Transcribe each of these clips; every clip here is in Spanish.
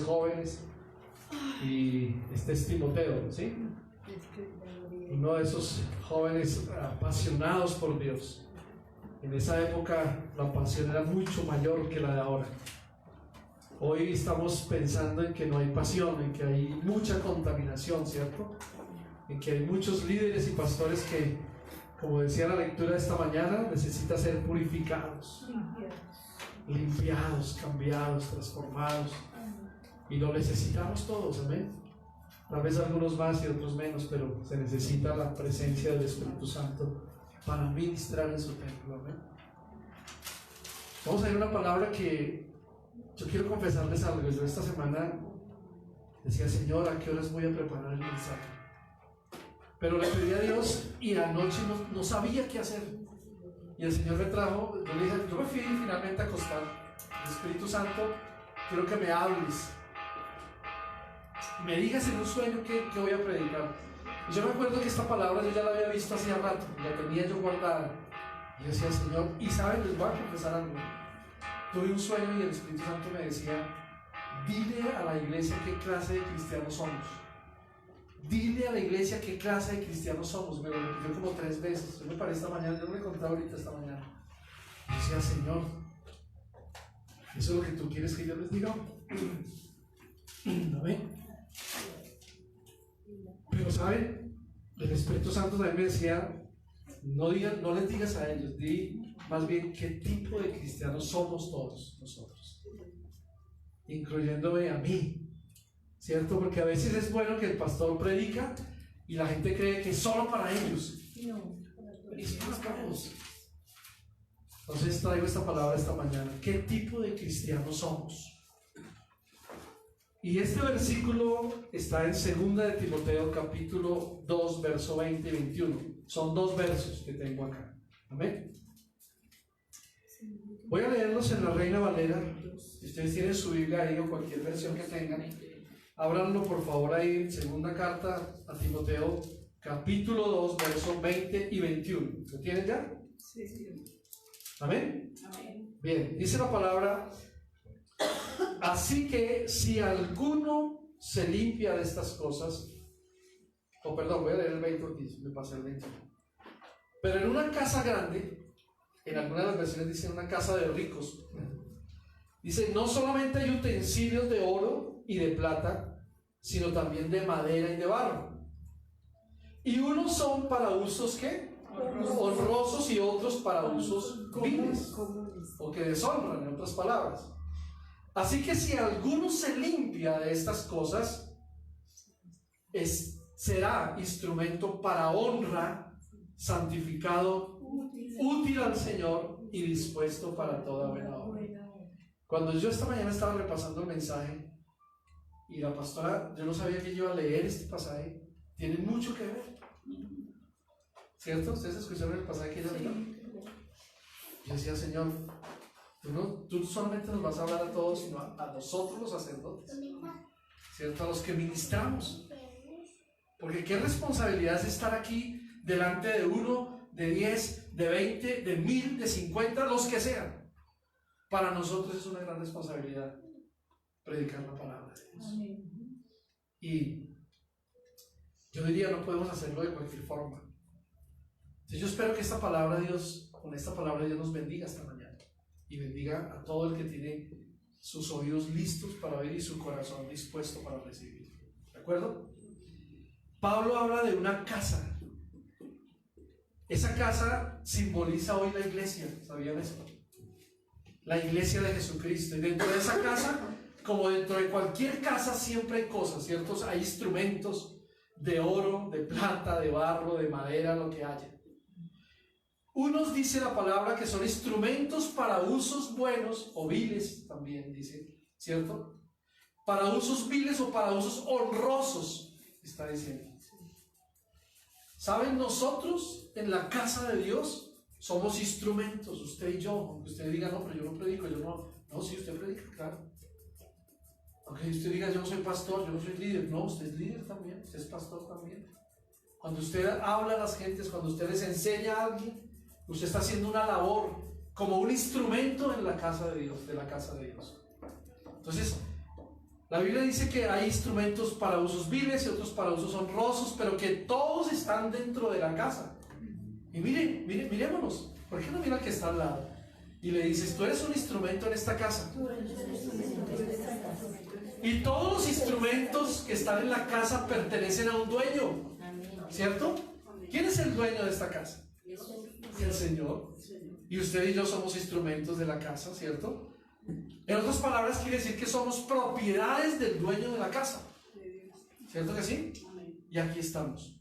jóvenes, y este es Timoteo, ¿sí? Uno de esos jóvenes apasionados por Dios. En esa época la pasión era mucho mayor que la de ahora. Hoy estamos pensando en que no hay pasión, en que hay mucha contaminación, ¿cierto? En que hay muchos líderes y pastores que, como decía la lectura de esta mañana, necesitan ser purificados, limpiados, cambiados, transformados. Y lo necesitamos todos, amén. Tal vez algunos más y otros menos, pero se necesita la presencia del Espíritu Santo para ministrar en su templo, amén. Vamos a ver una palabra que yo quiero confesarles algo. Yo esta semana decía, Señor, ¿a qué horas voy a preparar el mensaje? Pero le pedí a Dios y anoche no sabía qué hacer. Y el Señor me trajo, yo me fui finalmente a acostar. El Espíritu Santo, quiero que me hables, me digas en un sueño que voy a predicar. Y yo me acuerdo que esta palabra yo ya la había visto hacía rato, la tenía yo guardada. Y yo decía, Señor, y saben, les voy a confesar algo. Tuve un sueño y el Espíritu Santo me decía, dile a la iglesia qué clase de cristianos somos. Dile a la iglesia qué clase de cristianos somos. Me lo repitió como 3 veces. Yo me paré esta mañana, yo no le conté ahorita esta mañana. Y decía, Señor, ¿eso es lo que tú quieres que yo les diga? ¿Amén? Pero ¿saben? El Espíritu Santo también me decía, no les digas a ellos, di más bien qué tipo de cristianos somos todos nosotros, incluyéndome a mí, ¿cierto? Porque a veces es bueno que el pastor predica y la gente cree que es solo para ellos. Es para todos. Entonces traigo esta palabra esta mañana. ¿Qué tipo de cristianos somos? Y este versículo está en 2 de Timoteo capítulo 2, verso 20 y 21. Son 2 versos que tengo acá. Amén. Voy a leerlos en la Reina Valera. Si ustedes tienen su Biblia ahí o cualquier versión que tengan, ábranlo por favor ahí, segunda carta a Timoteo capítulo 2, verso 20 y 21. ¿Lo tienen ya? Sí. Amén. Amén. Bien, dice la palabra. Así que si alguno se limpia de estas cosas, voy a leer el 20 porque me pasé el 20. Pero en una casa grande, en algunas de las versiones dicen una casa de ricos, dice, no solamente hay utensilios de oro y de plata, sino también de madera y de barro. Y unos son para usos, ¿qué? Honrosos, y otros para usos viles, o que deshonran, en otras palabras. Así que si alguno se limpia de estas cosas, será instrumento para honra, santificado, útil al Señor y dispuesto para toda buena obra. Cuando yo esta mañana estaba repasando el mensaje y la pastora, yo no sabía que yo iba a leer este pasaje, tiene mucho que ver, ¿cierto? ¿Ustedes escucharon el pasaje que ella leyó? Yo decía, Señor, tú solamente nos vas a hablar a todos, sino a nosotros los sacerdotes, ¿cierto? A los que ministramos. Porque qué responsabilidad es estar aquí delante de 1, de 10, de 20, de 1000, de 50, los que sean. Para nosotros es una gran responsabilidad predicar la palabra de Dios. Y yo diría, no podemos hacerlo de cualquier forma. Entonces yo espero que con esta palabra Dios nos bendiga esta mañana. Y bendiga a todo el que tiene sus oídos listos para oír y su corazón dispuesto para recibir. ¿De acuerdo? Pablo habla de una casa. Esa casa simboliza hoy la iglesia. ¿Sabían eso? La iglesia de Jesucristo. Y dentro de esa casa, como dentro de cualquier casa, siempre hay cosas, ¿cierto? Hay instrumentos de oro, de plata, de barro, de madera, lo que haya. Unos dice la palabra que son instrumentos para usos buenos o viles, también dice, ¿cierto? Para usos viles o para usos honrosos, está diciendo. ¿Saben? Nosotros en la casa de Dios somos instrumentos, usted y yo. Aunque usted diga, no, pero yo no predico, no, sí, usted predica, claro. Aunque usted diga, yo no soy pastor, yo no soy líder, no, usted es líder también, usted es pastor también. Cuando usted habla a las gentes, cuando usted les enseña a alguien, usted está haciendo una labor como un instrumento en la casa de Dios, Entonces, La Biblia dice que hay instrumentos para usos viles y otros para usos honrosos, pero que todos están dentro de la casa. Y mirémonos. ¿Por qué no mira al que está al lado? Y le dices, tú eres un instrumento en esta casa. Y todos los instrumentos que están en la casa pertenecen a un dueño, ¿cierto? ¿Quién es el dueño de esta casa? El Señor. Y usted y yo somos instrumentos de la casa, ¿cierto? En otras palabras, quiere decir que somos propiedades del dueño de la casa, ¿cierto que sí? Y aquí estamos.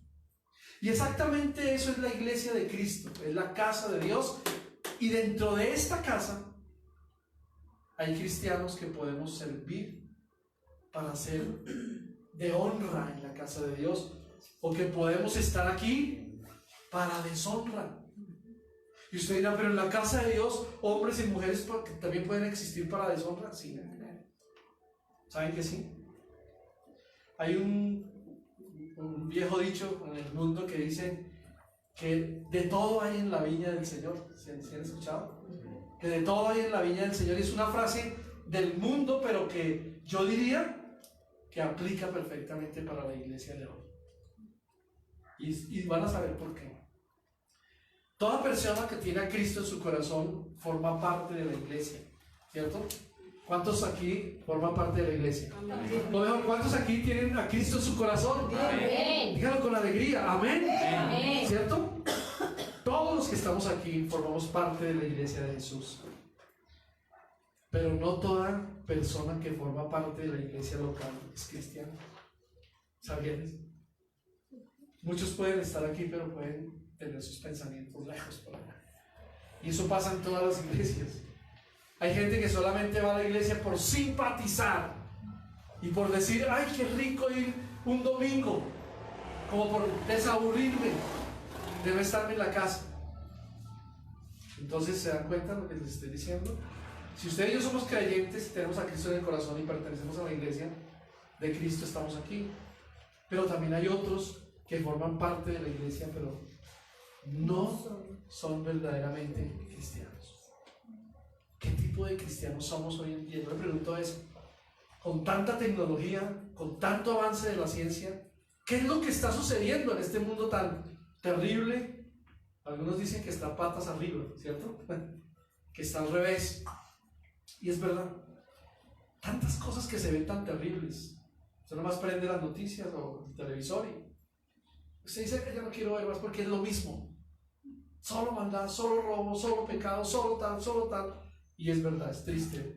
Y exactamente eso es la iglesia de Cristo, es la casa de Dios. Y dentro de esta casa hay cristianos que podemos servir para ser de honra en la casa de Dios, o que podemos estar aquí para deshonra. Y usted dirá, pero en la casa de Dios, hombres y mujeres también pueden existir para deshonra. Sí, ¿saben que sí? Hay un viejo dicho en el mundo que dice que de todo hay en la viña del Señor. ¿Sí han escuchado? Que de todo hay en la viña del Señor. Y es una frase del mundo, pero que yo diría que aplica perfectamente para la iglesia de hoy. Y van a saber por qué. Toda persona que tiene a Cristo en su corazón forma parte de la iglesia, ¿cierto? ¿Cuántos aquí forman parte de la iglesia? Lo mejor, ¿cuántos aquí tienen a Cristo en su corazón? Amén. Díganlo con alegría, amén. Amén. ¿Cierto? Todos los que estamos aquí formamos parte de la iglesia de Jesús. Pero no toda persona que forma parte de la iglesia local es cristiana. ¿Sabían eso? Muchos pueden estar aquí, pero pueden tener sus pensamientos lejos por allá. Y eso pasa en todas las iglesias. Hay gente que solamente va a la iglesia por simpatizar y por decir, ay, qué rico ir un domingo, como por desaburrirme de no estarme en la casa. Entonces, ¿se dan cuenta de lo que les estoy diciendo? Si ustedes y yo somos creyentes, tenemos a Cristo en el corazón y pertenecemos a la iglesia de Cristo, estamos aquí. Pero también hay otros que forman parte de la iglesia, pero no son verdaderamente cristianos. ¿Qué tipo de cristianos somos hoy en día? Yo me pregunto eso. Con tanta tecnología, con tanto avance de la ciencia, ¿qué es lo que está sucediendo en este mundo tan terrible? Algunos dicen que está patas arriba, ¿cierto? Que está al revés. Y es verdad. Tantas cosas que se ven tan terribles. Usted nomás prende las noticias o el televisor y usted dice que ya no quiero ver más porque es lo mismo. Solo maldad, solo robo, solo pecado, solo tal. Y es verdad, es triste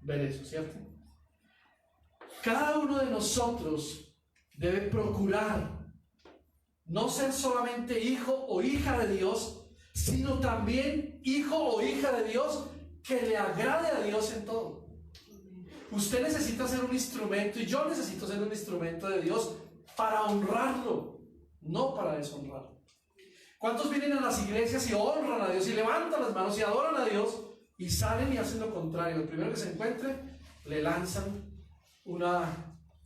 ver eso, ¿cierto? Cada uno de nosotros debe procurar no ser solamente hijo o hija de Dios, sino también hijo o hija de Dios que le agrade a Dios en todo. Usted necesita ser un instrumento y yo necesito ser un instrumento de Dios para honrarlo, no para deshonrarlo. ¿Cuántos vienen a las iglesias y honran a Dios y levantan las manos y adoran a Dios y salen y hacen lo contrario? El primero que se encuentre le lanzan una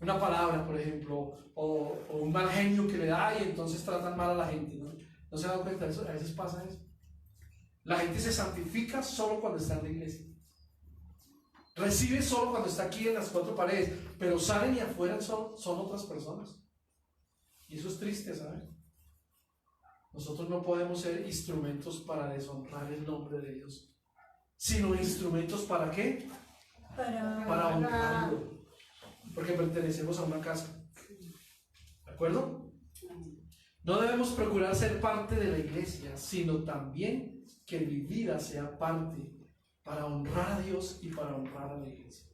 palabra, por ejemplo, o un mal genio que le da y entonces tratan mal a la gente, ¿no? ¿No se dan cuenta de eso? A veces pasa eso. La gente se santifica solo cuando está en la iglesia. Recibe solo cuando está aquí en las cuatro paredes, pero salen y afuera son otras personas. Y eso es triste, ¿saben? Nosotros no podemos ser instrumentos para deshonrar el nombre de Dios, sino instrumentos ¿para qué? Para honrarlo, porque pertenecemos a una casa. ¿De acuerdo? No debemos procurar ser parte de la iglesia, sino también que mi vida sea parte para honrar a Dios y para honrar a la iglesia.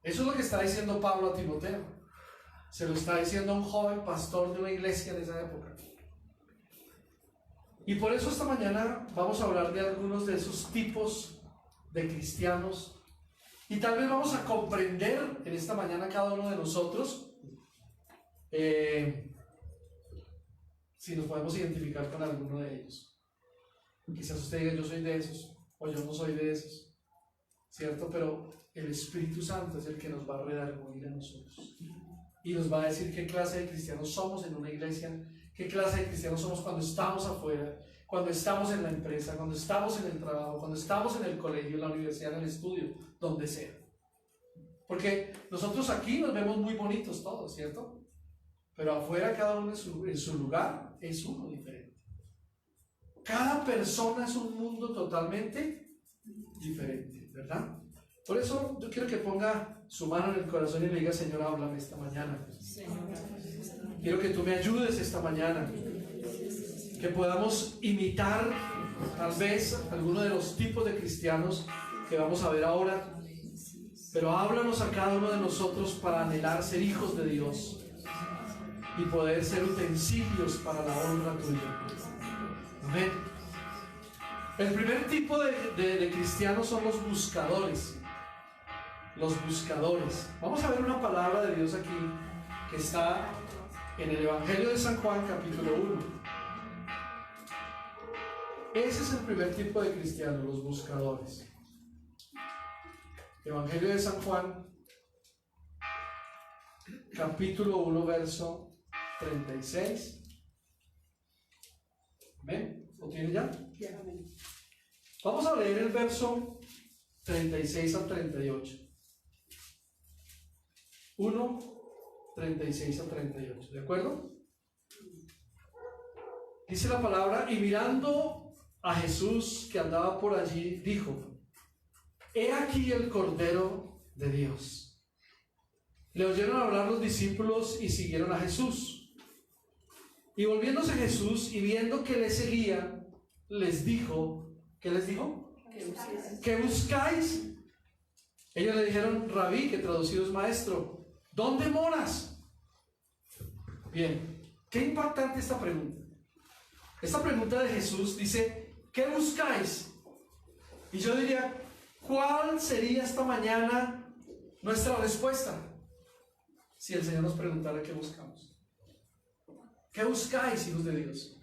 Eso es lo que está diciendo Pablo a Timoteo. Se lo está diciendo a un joven pastor de una iglesia de esa época. Y por eso esta mañana vamos a hablar de algunos de esos tipos de cristianos. Y tal vez vamos a comprender en esta mañana cada uno de nosotros si nos podemos identificar con alguno de ellos. Quizás usted diga, yo soy de esos, o yo no soy de esos, ¿cierto? Pero el Espíritu Santo es el que nos va a redarguir a nosotros y nos va a decir qué clase de cristianos somos en una iglesia, qué clase de cristianos somos cuando estamos afuera, cuando estamos en la empresa, cuando estamos en el trabajo, cuando estamos en el colegio, en la universidad, en el estudio, donde sea. Porque nosotros aquí nos vemos muy bonitos todos, ¿cierto? Pero afuera cada uno en su lugar es uno diferente. Cada persona es un mundo totalmente diferente, ¿verdad? Por eso yo quiero que ponga su mano en el corazón y le diga: Señor, háblame esta mañana. Quiero que tú me ayudes esta mañana. Que podamos imitar tal vez alguno de los tipos de cristianos que vamos a ver ahora. Pero háblanos a cada uno de nosotros para anhelar ser hijos de Dios y poder ser utensilios para la honra tuya. Amén. El primer tipo de cristianos son los buscadores. Los buscadores. Vamos a ver una palabra de Dios aquí que está en el Evangelio de San Juan, capítulo 1. Ese es el primer tipo de cristianos, los buscadores. Evangelio de San Juan, capítulo 1, verso 36. ¿Ven? ¿Lo tiene ya? Vamos a leer el verso 36 al 38. 1, 36 al 38. ¿De acuerdo? Dice la palabra: y mirando a Jesús que andaba por allí, dijo: he aquí el Cordero de Dios. Le oyeron hablar los discípulos y siguieron a Jesús. Y volviéndose Jesús y viendo que le seguían, les dijo, ¿qué les dijo? ¿Qué buscáis? Ellos le dijeron: Rabí, que traducido es maestro, ¿dónde moras? Bien, qué impactante esta pregunta. Esta pregunta de Jesús dice: ¿qué buscáis? Y yo diría: ¿cuál sería esta mañana nuestra respuesta si el Señor nos preguntara qué buscamos? ¿Qué buscáis, hijos de Dios?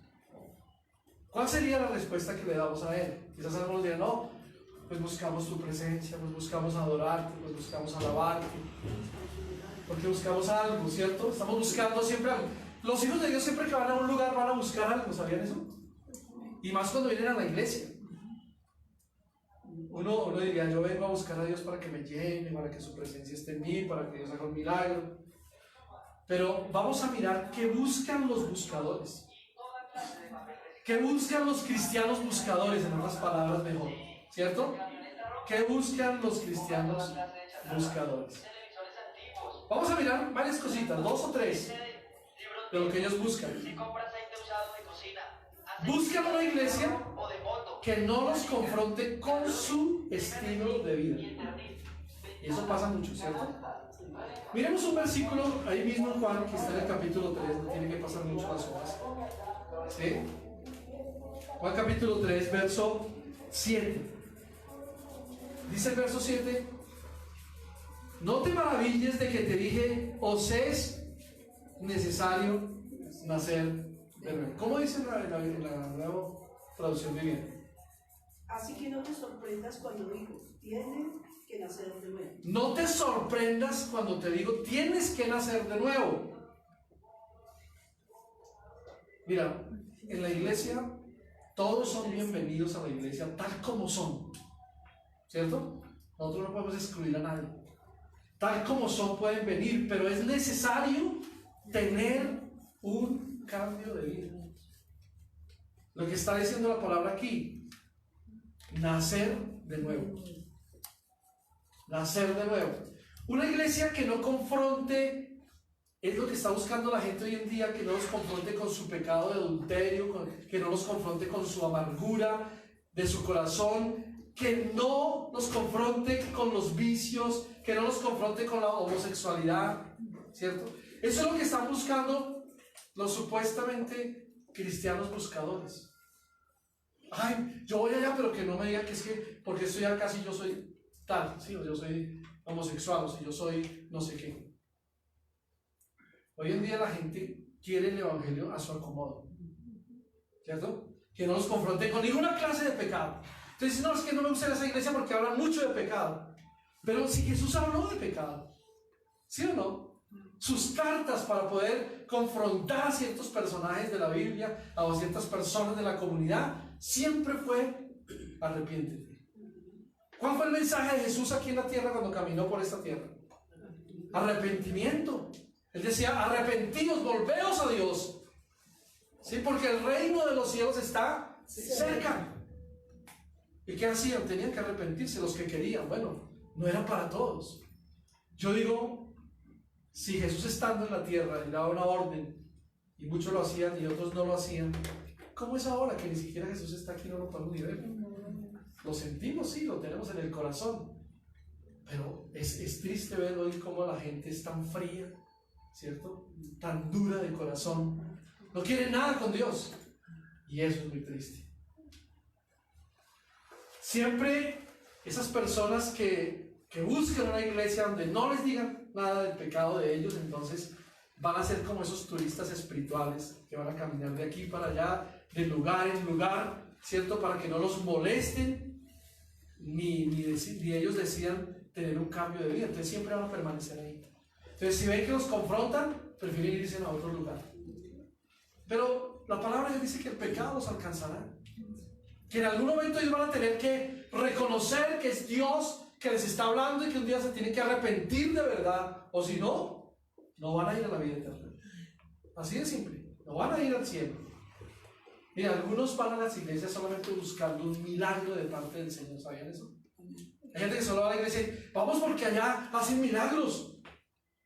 ¿Cuál sería la respuesta que le damos a Él? Quizás algunos dirán: no, pues buscamos tu presencia, pues buscamos adorarte, pues buscamos alabarte, porque buscamos algo, ¿cierto? Estamos buscando siempre algo. Los hijos de Dios siempre que van a un lugar van a buscar algo, ¿sabían eso? Y más cuando vienen a la iglesia. Uno diría: yo vengo a buscar a Dios para que me llene, para que su presencia esté en mí, para que Dios haga un milagro. Pero vamos a mirar qué buscan los buscadores. ¿Qué buscan los cristianos buscadores? En otras palabras, mejor, ¿cierto? ¿Qué buscan los cristianos buscadores? Vamos a mirar varias cositas, 2 o 3 de lo que ellos buscan. Buscan una iglesia que no los confronte con su estilo de vida. Y eso pasa mucho, ¿cierto? Miremos un versículo ahí mismo en Juan, que está en el capítulo 3, no tiene que pasar mucho las hojas. ¿Sí? Juan capítulo 3, verso 7. Dice el verso 7: no te maravilles de que te dije, os es necesario nacer de nuevo. ¿Cómo dice en la nueva traducción viviente? Así que no te sorprendas cuando digo, tienes que nacer de nuevo. No te sorprendas cuando te digo, tienes que nacer de nuevo. Mira, en la iglesia todos son bienvenidos a la iglesia tal como son, ¿cierto? Nosotros no podemos excluir a nadie. Tal como son pueden venir, pero es necesario tener un cambio de vida. Lo que está diciendo la palabra aquí: nacer de nuevo. Nacer de nuevo. Una iglesia que no confronte, es lo que está buscando la gente hoy en día, que no los confronte con su pecado de adulterio, que no los confronte con su amargura de su corazón, que no los confronte con los vicios, que no los confronte con la homosexualidad, ¿cierto? Eso es lo que están buscando los supuestamente cristianos buscadores. Ay, yo voy allá, pero que no me diga que es que, porque estoy acá si yo soy tal, ¿sí? O yo soy homosexual, o si yo soy no sé qué. Hoy en día la gente quiere el evangelio a su acomodo, ¿cierto? Que no los confronte con ninguna clase de pecado. Entonces, no, es que no me gusta esa iglesia porque hablan mucho de pecado. Pero si Jesús habló de pecado, ¿sí o no? Sus cartas para poder confrontar a ciertos personajes de la Biblia, a ciertas personas de la comunidad, siempre fue: arrepiéntete. ¿Cuál fue el mensaje de Jesús aquí en la tierra cuando caminó por esta tierra? arrepentimiento. Él decía, arrepentidos, volveos a Dios. ¿Sí? Porque el reino de los cielos está cerca. ¿Y qué hacían? Tenían que arrepentirse los que querían. Bueno, no era para todos. Yo digo, si Jesús estando en la tierra le daba una orden y muchos lo hacían y otros no lo hacían, ¿cómo es ahora que ni siquiera Jesús está aquí y no lo podemos ni ver? Lo sentimos, sí, lo tenemos en el corazón, pero es triste ver hoy cómo la gente es tan fría, ¿cierto? Tan dura de corazón, no quiere nada con Dios, y eso es muy triste. Siempre esas personas que buscan una iglesia donde no les digan nada del pecado de ellos, entonces van a ser como esos turistas espirituales que van a caminar de aquí para allá, de lugar en lugar, ¿cierto? Para que no los molesten, ni ellos decidan tener un cambio de vida. Entonces siempre van a permanecer ahí. Entonces si ven que los confrontan, prefieren irse a otro lugar. Pero la palabra de Dios dice que el pecado los alcanzará. Que en algún momento ellos van a tener que reconocer que es Dios que les está hablando y que un día se tienen que arrepentir de verdad. O si no, no van a ir a la vida eterna. Así de simple. No van a ir al cielo. Mira, algunos van a las iglesias solamente buscando un milagro de parte del Señor. ¿Sabían eso? Hay gente que solo va a la iglesia y dice, vamos porque allá hacen milagros.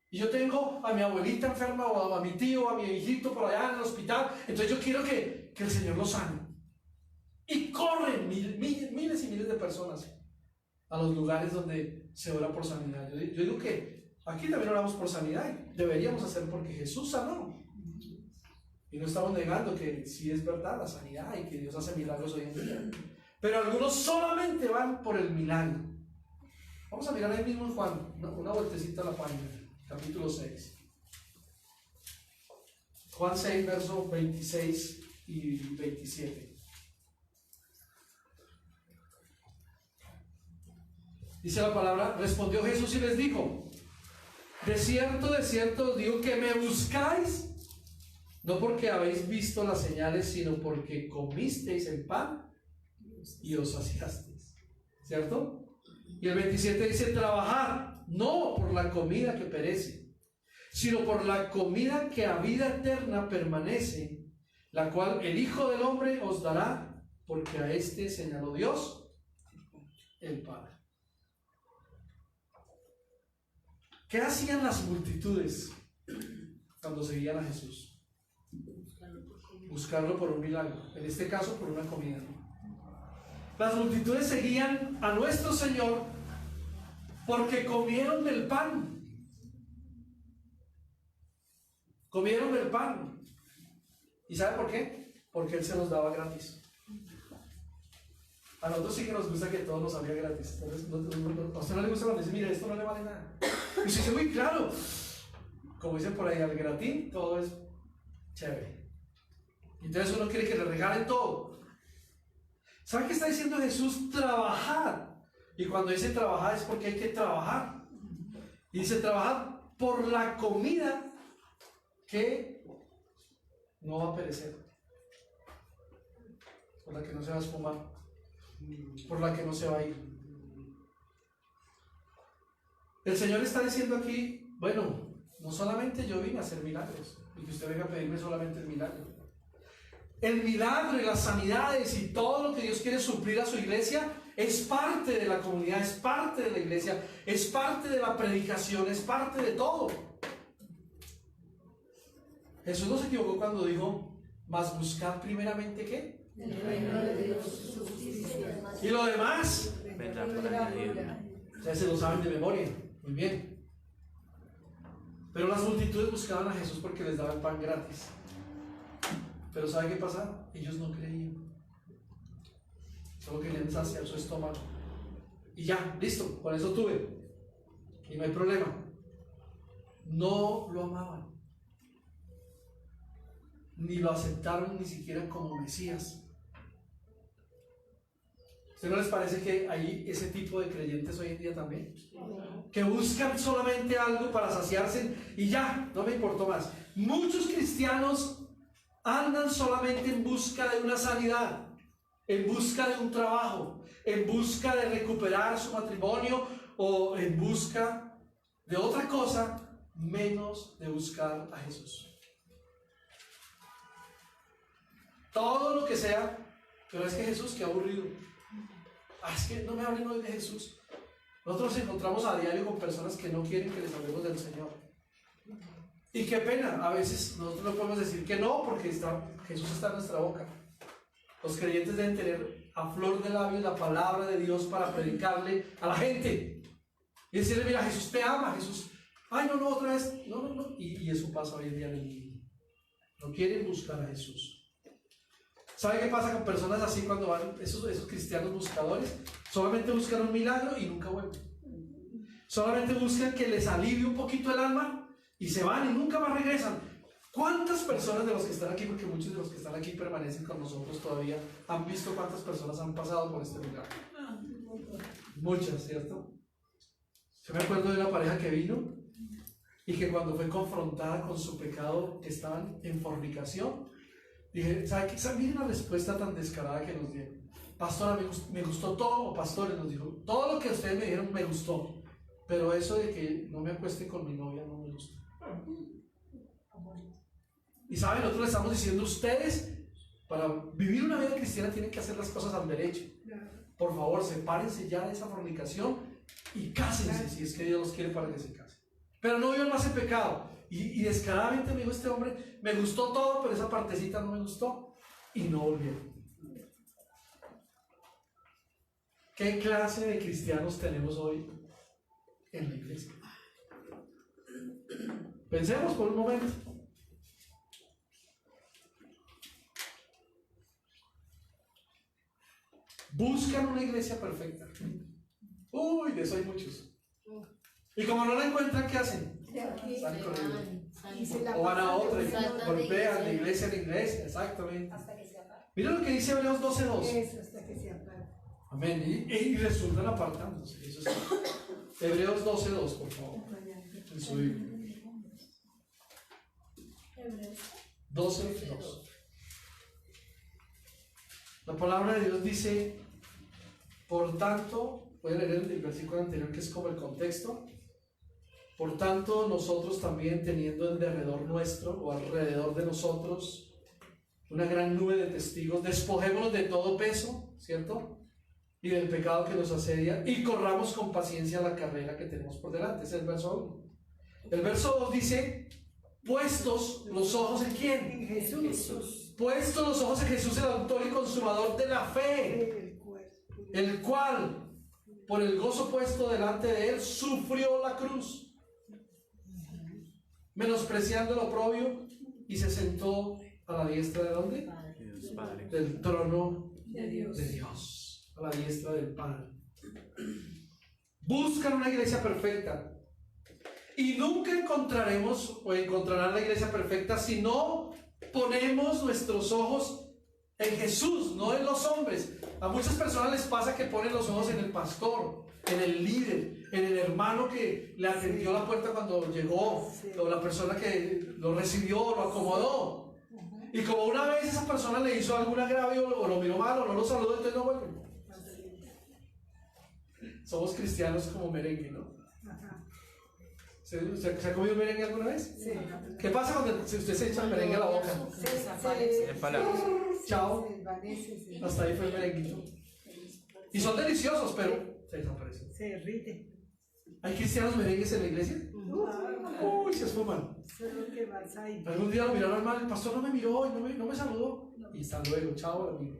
Y yo tengo a mi abuelita enferma o a mi tío o a mi hijito por allá en el hospital. Entonces yo quiero que el Señor los sane. Y corren miles y miles de personas a los lugares donde se ora por sanidad. Yo digo que aquí también oramos por sanidad y deberíamos hacer porque Jesús sanó. Y no estamos negando que sí es verdad la sanidad y que Dios hace milagros hoy en día. Pero algunos solamente van por el milagro. Vamos a mirar ahí mismo en Juan, una vueltecita a la página, capítulo 6. Juan 6, versos 26 y 27. Dice la palabra, respondió Jesús y les dijo, de cierto os digo que me buscáis, no porque habéis visto las señales, sino porque comisteis el pan y os saciasteis. ¿Cierto? Y el 27 dice, trabajad, no por la comida que perece, sino por la comida que a vida eterna permanece, la cual el Hijo del Hombre os dará, porque a este señaló Dios, el Padre. ¿Qué hacían las multitudes cuando seguían a Jesús? Buscarlo por un milagro, en este caso por una comida. Las multitudes seguían a nuestro Señor porque comieron del pan. Comieron del pan. ¿Y sabe por qué? Porque Él se los daba gratis. A nosotros sí que nos gusta que todo nos salga gratis. Entonces, a usted no le gusta cuando dice, mire, esto no le vale nada. Y usted dice, muy claro. Como dicen por ahí, al gratín todo es chévere. Entonces uno quiere que le regalen todo. ¿Sabe qué está diciendo Jesús? Trabajar. Y cuando dice trabajar es porque hay que trabajar. Y dice trabajar por la comida que no va a perecer, por la que no se va a esfumar, por la que no se va a ir. El Señor está diciendo aquí, bueno, no solamente yo vine a hacer milagros y que usted venga a pedirme solamente el milagro. El milagro y las sanidades y todo lo que Dios quiere suplir a su iglesia es parte de la comunidad, es parte de la iglesia, es parte de la predicación, es parte de todo. Jesús no se equivocó cuando dijo, mas buscad primeramente ¿qué? El reino de Dios, su justicia. Y lo demás vendrá por añadidura. Ya se lo saben de memoria, muy bien. Pero las multitudes buscaban a Jesús porque les daba el pan gratis. Pero ¿sabe qué pasaba? Ellos no creían. Solo querían saciar su estómago. Y ya, listo, con eso tuve. Y no hay problema. No lo amaban. Ni lo aceptaron ni siquiera como Mesías. ¿Usted no les parece que hay ese tipo de creyentes hoy en día también? Que buscan solamente algo para saciarse y ya, no me importó más. Muchos cristianos andan solamente en busca de una sanidad, en busca de un trabajo, en busca de recuperar su matrimonio o en busca de otra cosa menos de buscar a Jesús. Todo lo que sea, pero es que Jesús, qué aburrido. Es que no me hablen hoy de Jesús. Nosotros nos encontramos a diario con personas que no quieren que les hablemos del Señor. Y qué pena, a veces nosotros no podemos decir que no, porque Jesús está en nuestra boca. Los creyentes deben tener a flor de labios la palabra de Dios para predicarle a la gente. Y decirle, mira, Jesús te ama, Jesús. Ay, no, otra vez. No. Y eso pasa hoy en día en el mundo. No quieren buscar a Jesús. ¿Sabe qué pasa con personas así cuando van, esos cristianos buscadores? Solamente buscan un milagro y nunca vuelven. Solamente buscan que les alivie un poquito el alma y se van y nunca más regresan. ¿Cuántas personas de los que están aquí, porque muchos de los que están aquí permanecen con nosotros todavía, han visto cuántas personas han pasado por este lugar? Muchas, ¿cierto? Yo me acuerdo de una pareja que vino y que cuando fue confrontada con su pecado, que estaban en fornicación, dije, ¿sabe qué? Miren la respuesta tan descarada que nos dieron. Pastora, me gustó todo, o pastores nos dijo, todo lo que ustedes me dijeron me gustó, pero eso de que no me acueste con mi novia no me gusta. Y saben, nosotros le estamos diciendo, ustedes para vivir una vida cristiana tienen que hacer las cosas al derecho. Por favor, sepárense ya de esa fornicación y cásense si es que Dios los quiere para que se casen. Pero no vivan más en pecado. Y descaradamente me dijo este hombre, me gustó todo, pero esa partecita no me gustó. Y no volvieron. ¿Qué clase de cristianos tenemos hoy en la iglesia? Pensemos por un momento. Buscan una iglesia perfecta. Uy, de eso hay muchos. Y como no la encuentran, ¿qué hacen? Salen corriendo. O van a otra y golpean de iglesia en iglesia. Exactamente. Mira lo que dice Hebreos 12:2. Eso, hasta que se apague. Amén. Y resultan apartándose. Eso es. Hebreos 12:2, por favor. En su Biblia. 12:2. La palabra de Dios dice, por tanto, voy a leer el versículo anterior que es como el contexto. Por tanto, nosotros también, teniendo en derredor nuestro o alrededor de nosotros una gran nube de testigos, despojémonos de todo peso, ¿cierto? Y del pecado que nos asedia, y corramos con paciencia la carrera que tenemos por delante. Ese es el verso 1. El verso 2 dice, puestos los ojos en ¿quién? En Jesús. Puestos los ojos en Jesús, el autor y consumador de la fe, el cual, por el gozo puesto delante de él, sufrió la cruz, menospreciando el oprobio, y se sentó a la diestra de ¿dónde? Del trono de Dios, a la diestra del Padre. Buscan una iglesia perfecta. Y nunca encontraremos o encontrarán la iglesia perfecta si no ponemos nuestros ojos en Jesús, no en los hombres. A muchas personas les pasa que ponen los ojos en el pastor, en el líder, en el hermano que le atendió la puerta cuando llegó, o la persona que lo recibió, lo acomodó. Y como una vez esa persona le hizo algún agravio o lo miró mal o no lo saludó, entonces no vuelve. Somos cristianos como merengue, ¿no? ¿Se ha comido merengue alguna vez? Sí. ¿Qué pasa cuando usted se echa el merengue a la boca? Chao. Hasta ahí fue el merenguito. Y son deliciosos, pero se desaparecen. Se derrite. ¿Hay cristianos merengues en la iglesia? Uy, se esfuman. Algún día lo miraron mal, el pastor no me miró y no me saludó. Y hasta luego, chao amigo.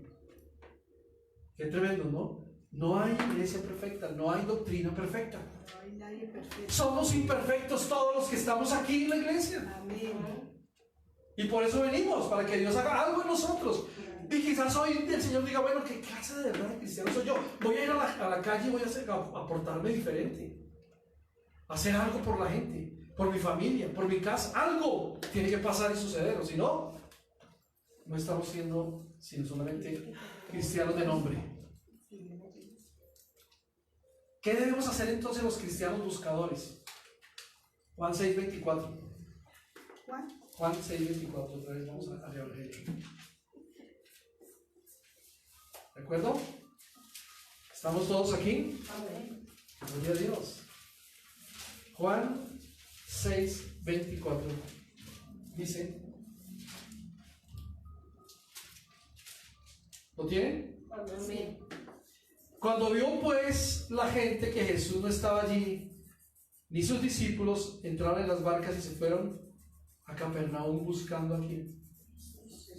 Qué tremendo, ¿no? No hay iglesia perfecta, no hay doctrina perfecta. No hay nadie perfecto. Somos imperfectos todos los que estamos aquí en la iglesia. Amén. Y por eso venimos, para que Dios haga algo en nosotros. Y quizás hoy el Señor diga, bueno, ¿qué clase de verdad de cristiano soy yo? Voy a ir a la calle y voy a portarme diferente. Hacer algo por la gente, por mi familia, por mi casa. Algo tiene que pasar y suceder, o si no, no estamos siendo sino solamente cristianos de nombre. ¿Qué debemos hacer entonces los cristianos buscadores? Juan 6:24. Juan 6:24, otra vez vamos a leer. ¿De acuerdo? ¿Estamos todos aquí? Amén. Gloria a Dios. Juan 6, 24. Dice, ¿lo tienen? Amén. Cuando vio pues la gente que Jesús no estaba allí, ni sus discípulos, entraron en las barcas y se fueron a Capernaum buscando a quién.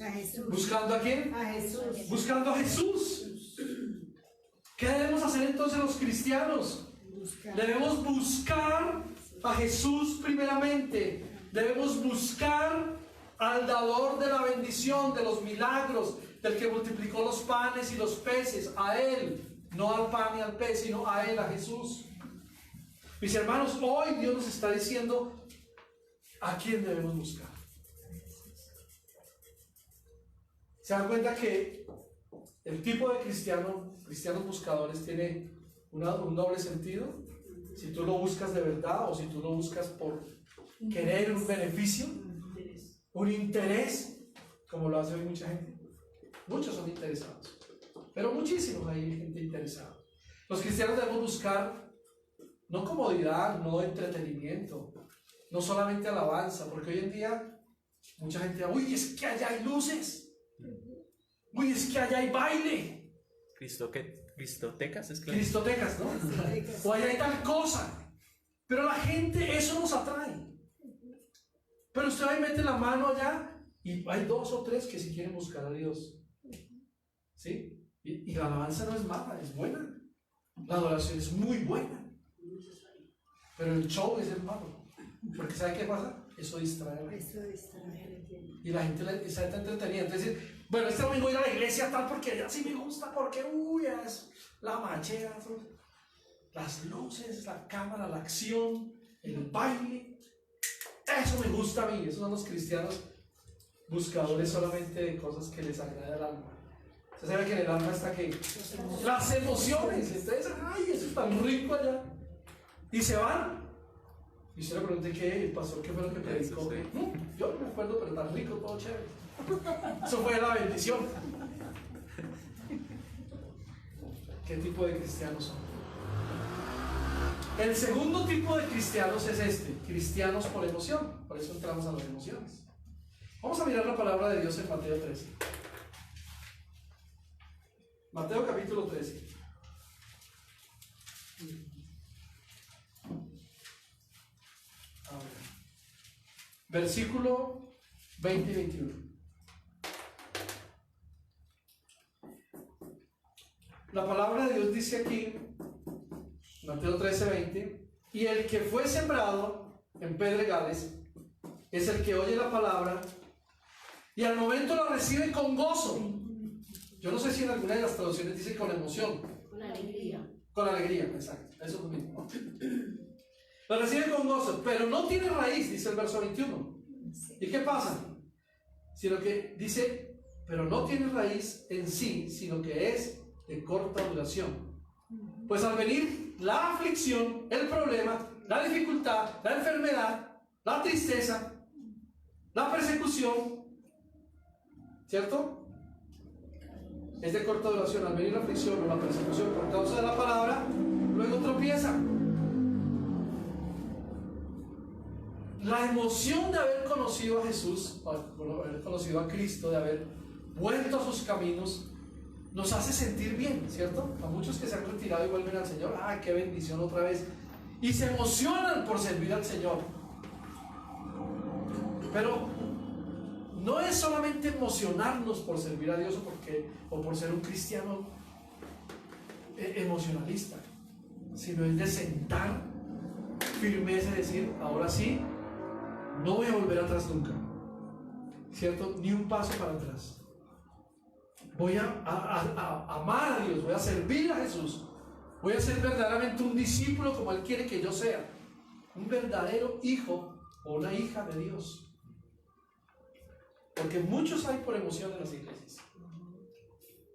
A Jesús. ¿Buscando a quién? A Jesús. Buscando a Jesús. ¿Qué debemos hacer entonces los cristianos? Buscar. Debemos buscar a Jesús primeramente. Debemos buscar al dador de la bendición, de los milagros, del que multiplicó los panes y los peces, a Él. No al pan y al pez, sino a Él, a Jesús. Mis hermanos, hoy Dios nos está diciendo a quién debemos buscar. ¿Se dan cuenta que el tipo de cristianos buscadores, tiene un doble sentido? Si tú lo buscas de verdad o si tú lo buscas por querer un beneficio, un interés, como lo hace hoy mucha gente. Muchos son interesados, pero muchísimos hay gente interesada. Los cristianos debemos buscar no comodidad, no entretenimiento, no solamente alabanza, porque hoy en día mucha gente dice, uy, es que allá hay luces, uy, es que allá hay baile. Cristotecas, es claro. Cristotecas, ¿no? O allá hay tal cosa. Pero la gente, eso nos atrae. Pero usted va y mete la mano allá y hay 2 o 3 que si quieren buscar a Dios. ¿Sí? Y la alabanza no es mala, es buena. La adoración es muy buena. Pero el show es el malo. Porque ¿sabe qué pasa? Eso distrae a la gente. Eso distrae. Y la gente está entretenida. Entonces, bueno, este domingo voy a ir a la iglesia tal porque así me gusta, porque uy, es la machera, las luces, la cámara, la acción, el baile. Eso me gusta a mí. Esos son los cristianos buscadores solamente de cosas que les agrada al alma. Usted sabe que en el alma está que las emociones. Entonces, ay, eso es tan rico allá. Y se van. Y usted le pregunté qué, el pastor, qué fue lo que predicó. Sí. Yo no me acuerdo, pero tan rico, todo chévere. Eso fue la bendición. ¿Qué tipo de cristianos son? El segundo tipo de cristianos es este, cristianos por emoción. Por eso entramos a las emociones. Vamos a mirar la palabra de Dios en Mateo 13. Mateo capítulo 13. Versículo 20 y 21. La palabra de Dios dice aquí, Mateo 13, 20, y el que fue sembrado en pedregales es el que oye la palabra y al momento la recibe con gozo. Yo no sé si en alguna de las traducciones dice con emoción. Con alegría. Con alegría, exacto. Eso es lo mismo. La recibe con gozo, pero no tiene raíz, dice el verso 21. ¿Y qué pasa? Sino que dice, pero no tiene raíz en sí, sino que es de corta duración. Pues al venir la aflicción, el problema, la dificultad, la enfermedad, la tristeza, la persecución, ¿cierto? Es de corta duración. Al venir la aflicción o la persecución por causa de la palabra, luego tropieza. La emoción de haber conocido a Jesús, de haber conocido a Cristo, de haber vuelto a sus caminos, nos hace sentir bien, ¿cierto? A muchos que se han retirado y vuelven al Señor, ¡ah, qué bendición otra vez! Y se emocionan por servir al Señor. Pero no es solamente emocionarnos por servir a Dios o por ser un cristiano emocionalista, sino es de sentar firmeza y decir, ahora sí, no voy a volver atrás nunca, ¿cierto? Ni un paso para atrás. Voy a amar a Dios, voy a servir a Jesús, voy a ser verdaderamente un discípulo como Él quiere que yo sea, un verdadero hijo o una hija de Dios. Porque muchos hay por emoción en las iglesias.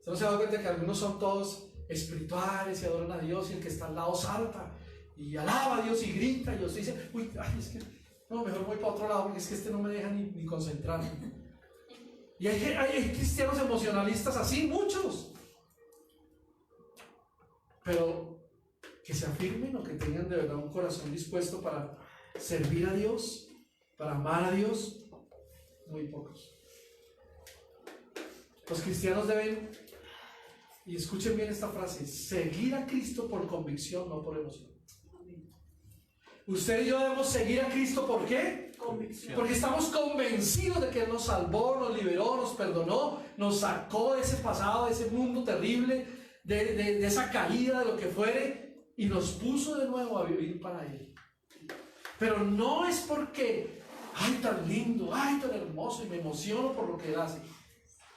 ¿Se no se ha dado cuenta que algunos son todos espirituales y adoran a Dios y el que está al lado salta y alaba a Dios y grita y usted dice, uy, ay, es que no, mejor voy para otro lado porque es que este no me deja ni concentrarme? Y hay cristianos emocionalistas así, muchos. Pero que se afirmen o que tengan de verdad un corazón dispuesto para servir a Dios, para amar a Dios, muy pocos. Los cristianos deben, y escuchen bien esta frase, seguir a Cristo por convicción, no por emoción. Usted y yo debemos seguir a Cristo, ¿por qué? Convicción. Porque estamos convencidos de que Él nos salvó, nos liberó, nos perdonó, nos sacó de ese pasado, de ese mundo terrible, de esa caída, de lo que fuere, y nos puso de nuevo a vivir para Él. Pero no es porque, ay, tan lindo, ay, tan hermoso, y me emociono por lo que Él hace.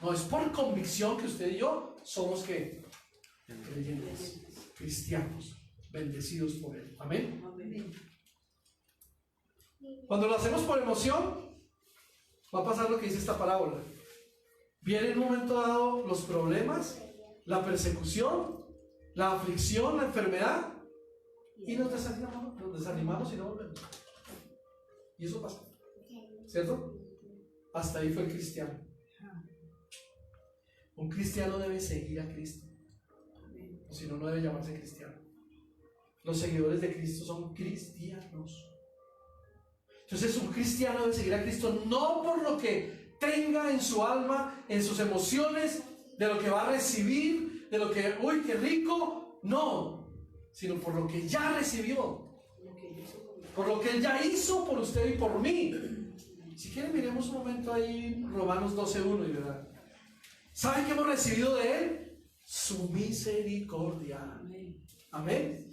No, es por convicción que usted y yo somos ¿qué? Creyentes, cristianos, bendecidos por Él. Amén. Amén. Cuando lo hacemos por emoción, va a pasar lo que dice esta parábola. Viene en un momento dado los problemas, la persecución, la aflicción, la enfermedad, y nos desanimamos y no volvemos. Y eso pasa, ¿cierto? Hasta ahí fue el cristiano. Un cristiano debe seguir a Cristo, o si no, no debe llamarse cristiano. Los seguidores de Cristo son cristianos. Entonces un cristiano debe seguir a Cristo no por lo que tenga en su alma, en sus emociones, de lo que va a recibir, de lo que, uy, qué rico, no, sino por lo que ya recibió, por lo que Él ya hizo por usted y por mí. Si quieren, miremos un momento ahí Romanos 12:1 y verán. ¿Saben qué hemos recibido de Él? Su misericordia. Amén.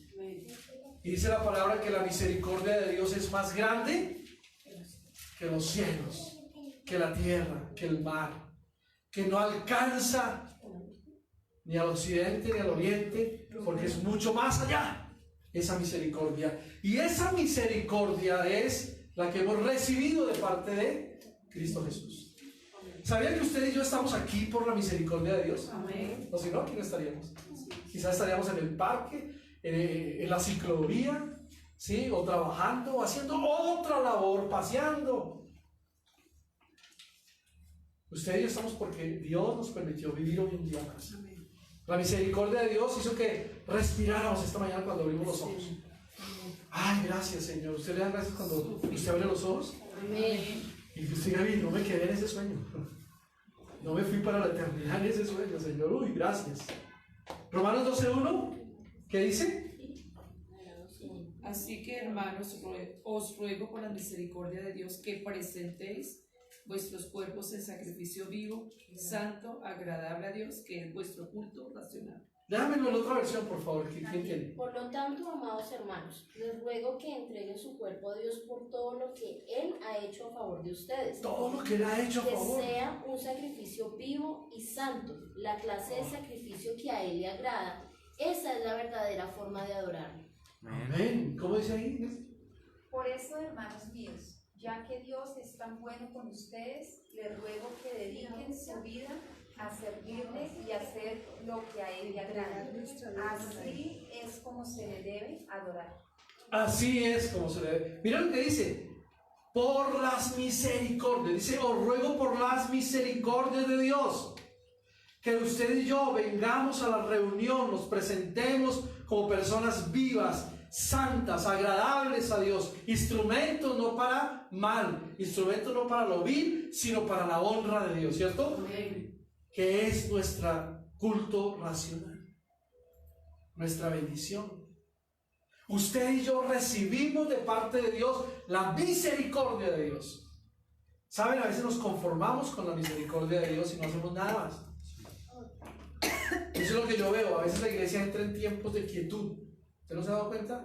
Y dice la palabra que la misericordia de Dios es más grande que los cielos, que la tierra, que el mar, que no alcanza ni al occidente ni al oriente, porque es mucho más allá esa misericordia. Y esa misericordia es la que hemos recibido de parte de Cristo Jesús. ¿Sabían que usted y yo estamos aquí por la misericordia de Dios? Amén. O si no, aquí no estaríamos. Quizás estaríamos en el parque, en la ciclovía, ¿sí? O trabajando, o haciendo otra labor, paseando. Usted y yo estamos porque Dios nos permitió vivir hoy un día más. La misericordia de Dios hizo que respiráramos esta mañana cuando abrimos los ojos. Ay, gracias, Señor. ¿Usted le da gracias cuando usted abre los ojos? Amén. Y que usted diga, no me quedé en ese sueño. No me fui para la eternidad en ese sueño, Señor. Uy, gracias. Romanos 12:1, ¿qué dice? Así que, hermanos, os ruego por la misericordia de Dios que presentéis vuestros cuerpos en sacrificio vivo, santo, agradable a Dios, que es vuestro culto racional. Déjamelo en otra versión, por favor. ¿Quién tiene? Por lo tanto, amados hermanos, les ruego que entreguen su cuerpo a Dios por todo lo que Él ha hecho a favor de ustedes. Todo lo que Él ha hecho a Que favor. sea un sacrificio vivo y santo, la clase de sacrificio que a Él le agrada. Esa es la verdadera forma de adorarlo. Amén. ¿Cómo dice ahí? Por eso, hermanos míos, ya que Dios es tan bueno con ustedes, les ruego que dediquen su vida a servirle y hacer lo que a Él le agrada. Así es como se le debe adorar. Así es como se debe. Mira lo que dice. Por las misericordias. Dice, os ruego por las misericordias de Dios, que usted y yo vengamos a la reunión, nos presentemos como personas vivas, santas, agradables a Dios, instrumentos no para mal, instrumentos no para lo vil, sino para la honra de Dios, ¿cierto? Amén. Que es nuestro culto racional, nuestra bendición. Usted y yo recibimos de parte de Dios la misericordia de Dios. ¿Saben? A veces nos conformamos con la misericordia de Dios y no hacemos nada más. Eso es lo que yo veo. A veces la iglesia entra en tiempos de quietud. ¿Usted no se ha dado cuenta?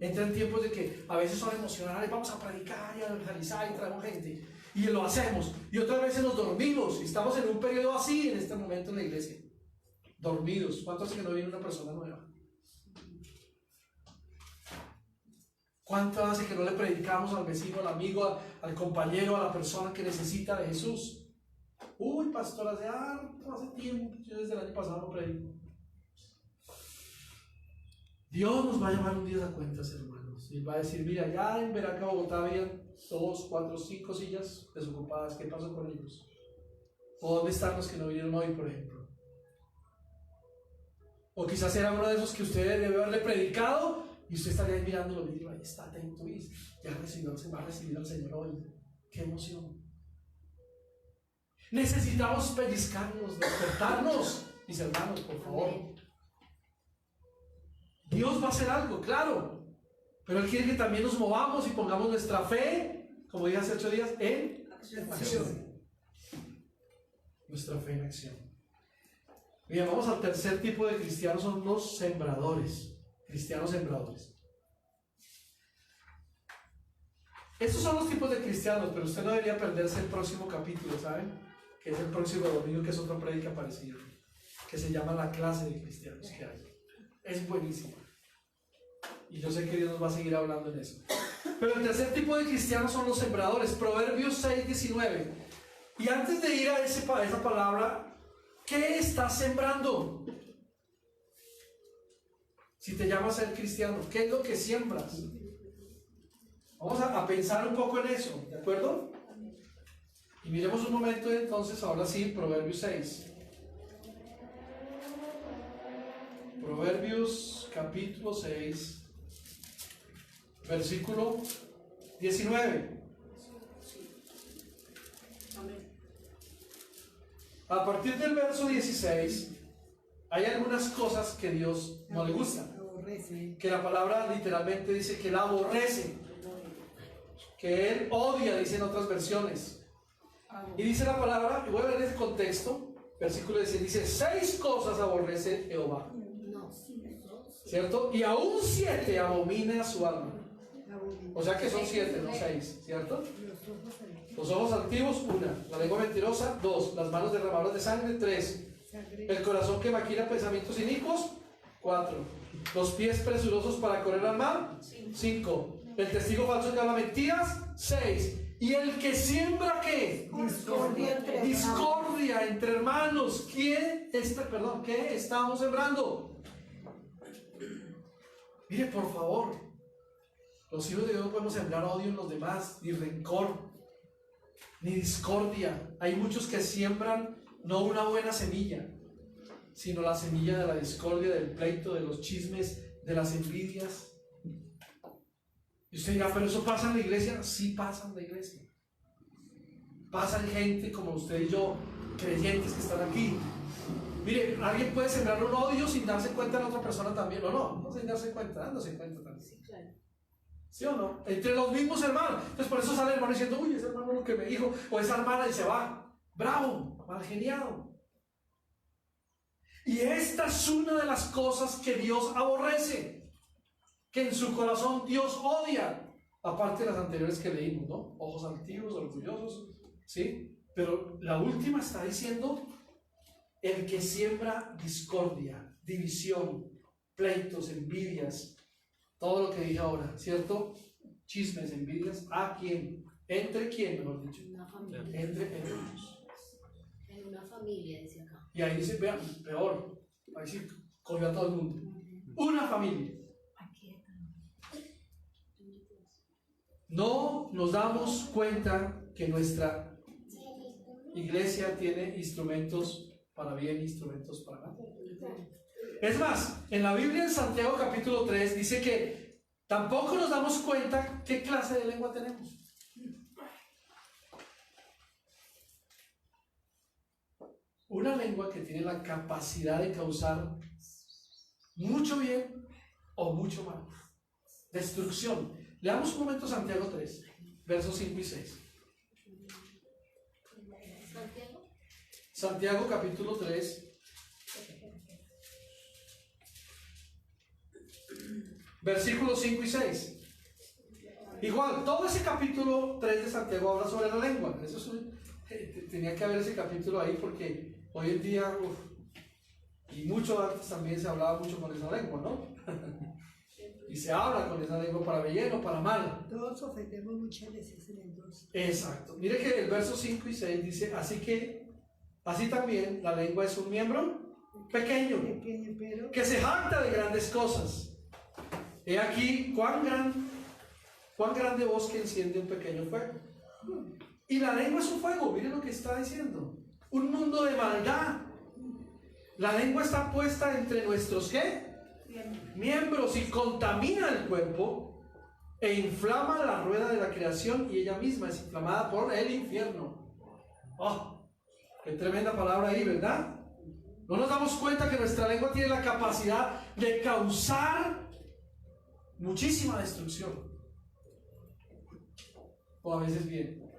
Entra en tiempos de que a veces son emocionales, vamos a predicar y a evangelizar y traemos gente. Y lo hacemos. Y otras veces nos dormimos. Y estamos en un periodo así en este momento en la iglesia. Dormidos. ¿Cuánto hace que no viene una persona nueva? ¿Cuánto hace que no le predicamos al vecino, al amigo, al compañero, a la persona que necesita de Jesús? Uy, pastor, hace tiempo, yo desde el año pasado no predico. Dios nos va a llamar un día a cuentas, hermanos, y va a decir, mira, ya en Veraca, Bogotá, había 2, 4, 5 sillas desocupadas, ¿qué pasó con ellos? ¿O dónde están los que no vinieron hoy, por ejemplo? O quizás era uno de esos que usted debe haberle predicado y usted estaría ahí mirándolo, mira, ahí está atento y ya va a recibir al Señor hoy. ¡Qué emoción! Necesitamos pellizcarnos, despertarnos, mis hermanos, por favor. Dios va a hacer algo, claro, pero Él quiere que también nos movamos y pongamos nuestra fe, como dije hace 8 días, en acción. Nuestra fe en acción. Bien, vamos al tercer tipo de cristianos, son los sembradores, cristianos sembradores. Estos son los tipos de cristianos, pero usted no debería perderse el próximo capítulo, ¿saben? Que es el próximo domingo, que es otra prédica parecida, que se llama La clase de cristianos que hay. Es buenísimo. Y yo sé que Dios nos va a seguir hablando en eso. Pero el tercer tipo de cristianos son los sembradores. Proverbios 6:19. Y antes de ir a esa palabra, ¿qué estás sembrando? Si te llamas a ser cristiano, ¿qué es lo que siembras? Vamos a pensar un poco en eso, ¿de acuerdo? Y miremos un momento entonces, ahora sí, Proverbios 6. Proverbios capítulo 6, versículo 19. A partir del verso 16, hay algunas cosas que Dios no le gustan. Que la palabra literalmente dice que Él aborrece, que Él odia, dicen otras versiones. Y dice la palabra, y voy a leer el contexto, versículo 16, dice: 6 cosas aborrece Jehová, ¿cierto? Y aún 7 abomina su alma. O sea que son 7, no 6, ¿cierto? Los ojos altivos, 1. La lengua mentirosa, 2. Las manos derramadoras de sangre, 3. El corazón que maquina pensamientos inicuos, 4. Los pies presurosos para correr al mal, 5. El testigo falso que habla mentiras, 6. Y el que siembra, ¿qué? Discordia entre hermanos. ¿Qué estamos sembrando? Mire, por favor, los hijos de Dios no podemos sembrar odio en los demás, ni rencor, ni discordia. Hay muchos que siembran no una buena semilla, sino la semilla de la discordia, del pleito, de los chismes, de las envidias. Y usted dirá, pero eso pasa en la iglesia. Sí pasa en la iglesia. Pasa en gente como usted y yo, creyentes que están aquí. Mire, alguien puede sembrar un odio sin darse cuenta de la otra persona también, ¿o no? No sin darse cuenta, dándose cuenta también. Sí, claro. ¿Sí o no? Entre los mismos hermanos. Entonces por eso sale el hermano diciendo: uy, ese hermano lo que me dijo, o esa hermana, y se va. Bravo, mal geniado. Y esta es una de las cosas que Dios aborrece, que en su corazón Dios odia, aparte de las anteriores que leímos, ¿no? Ojos altivos, orgullosos, ¿sí? Pero la última está diciendo: el que siembra discordia, división, pleitos, envidias, todo lo que dije ahora, ¿cierto? Chismes, envidias, ¿a quién? ¿Entre quién, mejor dicho? Una familia. Entre ellos. En una familia, dice acá. Y ahí dice, vean, peor, ahí sí cogió a todo el mundo. Una familia. No nos damos cuenta que nuestra iglesia tiene instrumentos para bien, instrumentos para mal. Es más, en la Biblia, en Santiago capítulo 3, dice que tampoco nos damos cuenta qué clase de lengua tenemos. Una lengua que tiene la capacidad de causar mucho bien o mucho mal. Destrucción. Leamos un momento Santiago 3, versos 5 y 6. Santiago capítulo 3, versículos 5 y 6. Igual, todo ese capítulo 3 de Santiago habla sobre la lengua. Eso tenía que haber ese capítulo ahí, porque hoy en día, y mucho antes también se hablaba mucho con esa lengua, ¿no? Y se habla con esa lengua para bien o para mal. Todos ofendemos muchas veces en el dos. Exacto. Mire que el verso 5 y 6 dice: así también la lengua es un miembro pequeño, pero que se jacta de grandes cosas. He aquí cuán grande bosque enciende un pequeño fuego. Y la lengua es un fuego, miren lo que está diciendo. Un mundo de maldad. La lengua está puesta entre nuestros ¿qué? Miembros y contamina el cuerpo e inflama la rueda de la creación y ella misma es inflamada por el infierno. ¡Oh! ¡Qué tremenda palabra ahí!, ¿verdad? No nos damos cuenta que nuestra lengua tiene la capacidad de causar muchísima destrucción. O a veces bien.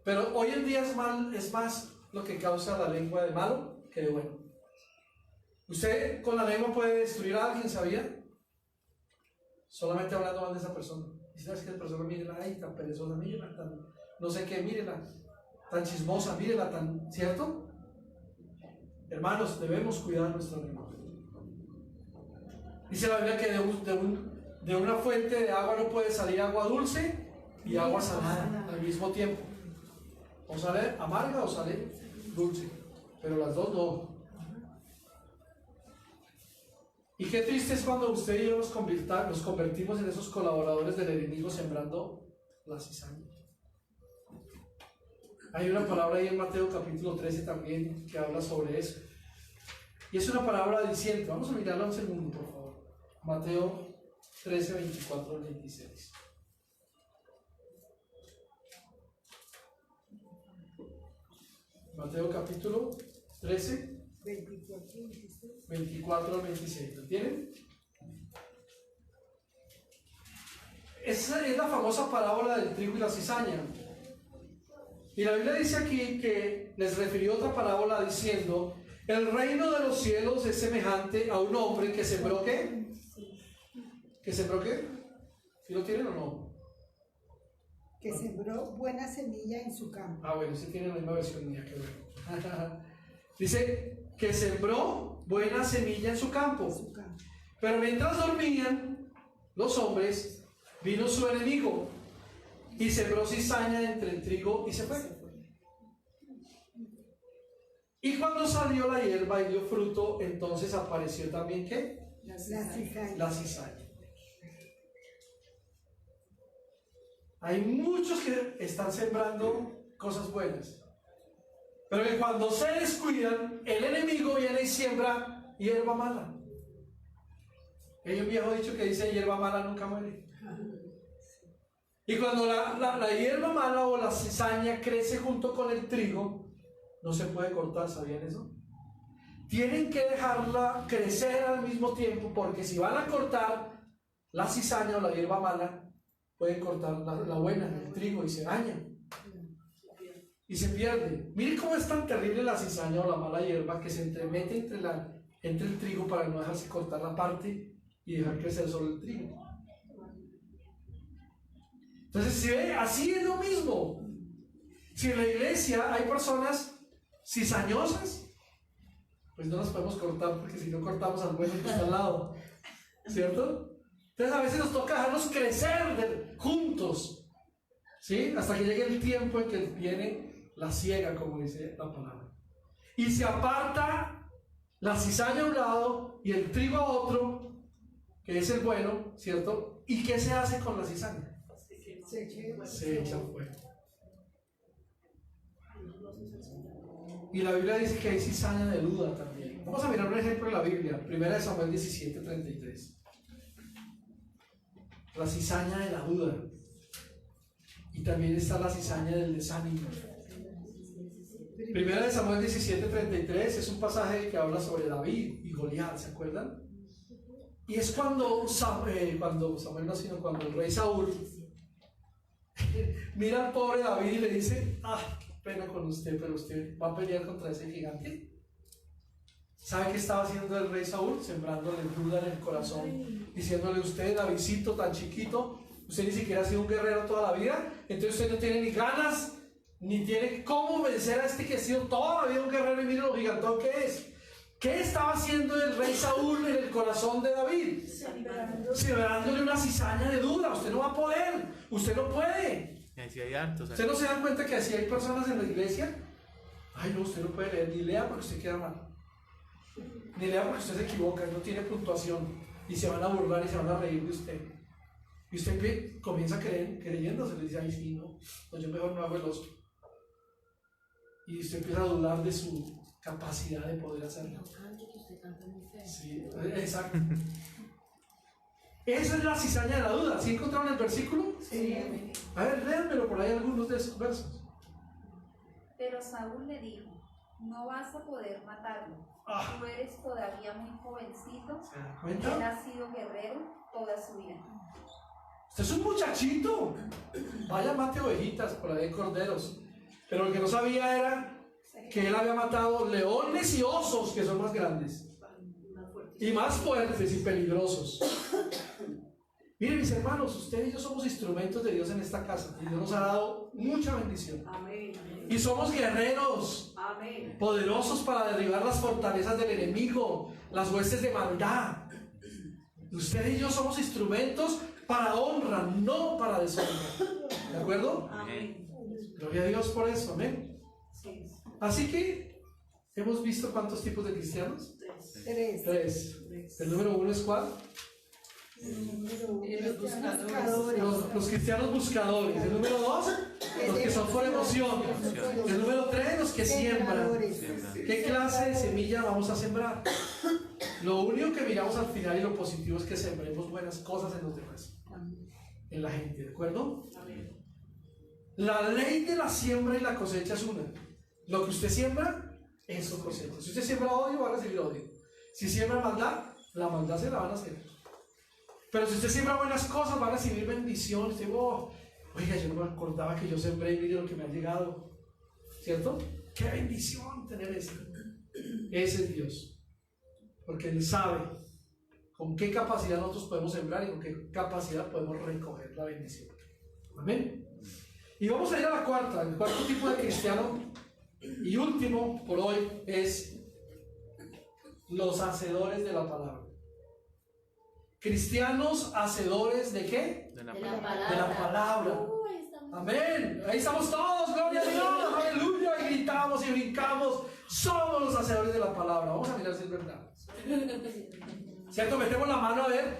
Pero hoy en día es más lo que causa la lengua de malo que de bueno. Usted con la lengua puede destruir a alguien, ¿sabía? Solamente hablando mal de esa persona. Y sabes que la persona, mírela, ay, tan perezosa, mírela, tan no sé qué, mírela, tan chismosa, mírela, tan, ¿cierto? Hermanos, debemos cuidar nuestra lengua. Dice la Biblia que de una fuente de agua no puede salir agua dulce y agua salada al mismo tiempo. O sale amarga o sale dulce, pero las dos no. Y qué triste es cuando usted y yo nos convertimos en esos colaboradores del enemigo sembrando la cizaña. Hay una palabra ahí en Mateo capítulo 13 también que habla sobre eso. Y es una palabra aliciente. Vamos a mirarla un segundo, por favor. Mateo 13, 24 al 26. Mateo capítulo 13, 24 al 26. ¿Lo tienen? Esa es la famosa parábola del trigo y la cizaña. Y la Biblia dice aquí que les refirió otra parábola diciendo: el reino de los cielos es semejante a un hombre que sembró ¿qué? ¿Que sembró qué? ¿Sí lo tienen o no? Que sembró buena semilla en su campo. Ah, bueno, sí tiene la misma versión mía, que bueno. Dice que sembró buena semilla en su campo. Pero mientras dormían los hombres, vino su enemigo y sembró cizaña entre el trigo y se fue. Y cuando salió la hierba y dio fruto, entonces apareció también ¿qué? La cizaña. La cizaña. Hay muchos que están sembrando cosas buenas, pero que cuando se descuidan, el enemigo viene y siembra hierba mala. Hay un viejo dicho que dice: hierba mala nunca muere. Y cuando la hierba mala o la cizaña crece junto con el trigo, no se puede cortar, ¿sabían eso? Tienen que dejarla crecer al mismo tiempo, porque si van a cortar la cizaña o la hierba mala, pueden cortar la buena, el trigo, y se daña y se pierde. Miren cómo es tan terrible la cizaña o la mala hierba, que se entremete entre el trigo para no dejarse cortar la parte y dejar crecer solo el trigo. Entonces, si ve, así es lo mismo. Si en la iglesia hay personas cizañosas, pues no las podemos cortar, porque si no cortamos al bueno que está al lado, ¿cierto? Entonces a veces nos toca dejarlos crecer juntos, ¿sí? Hasta que llegue el tiempo en que viene la siega, como dice la palabra. Y se aparta la cizaña a un lado y el trigo a otro, que es el bueno, ¿cierto? ¿Y qué se hace con la cizaña? Se echa fuera. Y la Biblia dice que hay cizaña de duda también. Vamos a mirar un ejemplo en la Biblia, 1 Samuel 17, 33. La cizaña de la duda. Y también está la cizaña del desánimo. 1 Samuel 17, 33 es un pasaje que habla sobre David y Goliat, ¿se acuerdan? Y es cuando el rey Saúl mira al pobre David y le dice: ah, qué pena con usted, pero usted va a pelear contra ese gigante. ¿Sabe qué estaba haciendo el rey Saúl? Sembrándole duda en el corazón, diciéndole: usted, Davidcito tan chiquito, usted ni siquiera ha sido un guerrero toda la vida, entonces usted no tiene ni ganas, ni tiene cómo vencer a este que ha sido toda la vida un guerrero, y mire lo gigantón que es. ¿Qué estaba haciendo el rey Saúl en el corazón de David? Sembrándole una cizaña de duda. Usted no va a poder, usted no puede. ¿Usted no se da cuenta que así hay personas en la iglesia? Ay, no, usted no puede leer, ni lea porque usted queda mal, ni lea porque usted se equivoca, no tiene puntuación, y se van a burlar y se van a reír de usted. Y usted comienza creyendo, se le dice: ay, sí, no, yo mejor no hago el oso. y usted empieza a dudar de su capacidad de poder hacerlo. Sí, exacto. Esa es la cizaña de la duda. ¿Sí encontraron el versículo? Sí. A ver, léanmelo por ahí algunos de esos versos. Pero Saúl le dijo, no vas a poder matarlo. Ah. Tú eres todavía muy jovencito. ¿Se dan Él cuenta? ha sido guerrero toda su vida. Usted es un muchachito. Vaya, mate ovejitas, por ahí hay corderos. Pero lo que no sabía era que él había matado leones y osos, que son más grandes y más fuertes y peligrosos. Miren, mis hermanos, ustedes y yo somos instrumentos de Dios en esta casa y Dios nos ha dado mucha bendición. Amén. Amén. Y somos guerreros Amén. poderosos para derribar las fortalezas del enemigo, las huestes de maldad. Ustedes y yo somos instrumentos para honra, no para deshonra. ¿De acuerdo? Amén. Gloria a Dios por eso, amén. Sí. Así que hemos visto cuántos tipos de cristianos. 3. 3. ¿El número 1 es cuál? Los buscadores. Los cristianos buscadores. El número 2, los que son por emoción. El número 3, los que siembran. ¿Qué clase de semilla vamos a sembrar? Lo único que miramos al final y lo positivo es que sembremos buenas cosas en los demás, en la gente, ¿de acuerdo? La ley de la siembra y la cosecha es una. Lo que usted siembra, eso cosecha. Si usted siembra odio, va a recibir odio. Si siembra maldad, la maldad se la van a hacer. Pero si usted siembra buenas cosas, va a recibir bendición. Usted, oiga, yo no me acordaba que yo sembré y mire lo que me ha llegado. ¿Cierto? ¡Qué bendición tener esto! Ese es Dios. Porque Él sabe con qué capacidad nosotros podemos sembrar y con qué capacidad podemos recoger la bendición. Amén. Y vamos a ir a la cuarta. El cuarto tipo de cristiano y último por hoy es los hacedores de la palabra. Cristianos hacedores de qué? De la De palabra. la De la palabra. Amén. Ahí estamos todos, gloria a Dios, aleluya. Y gritamos y brincamos. Somos los hacedores de la palabra. Vamos a mirar si es verdad. ¿Cierto? Metemos la mano a ver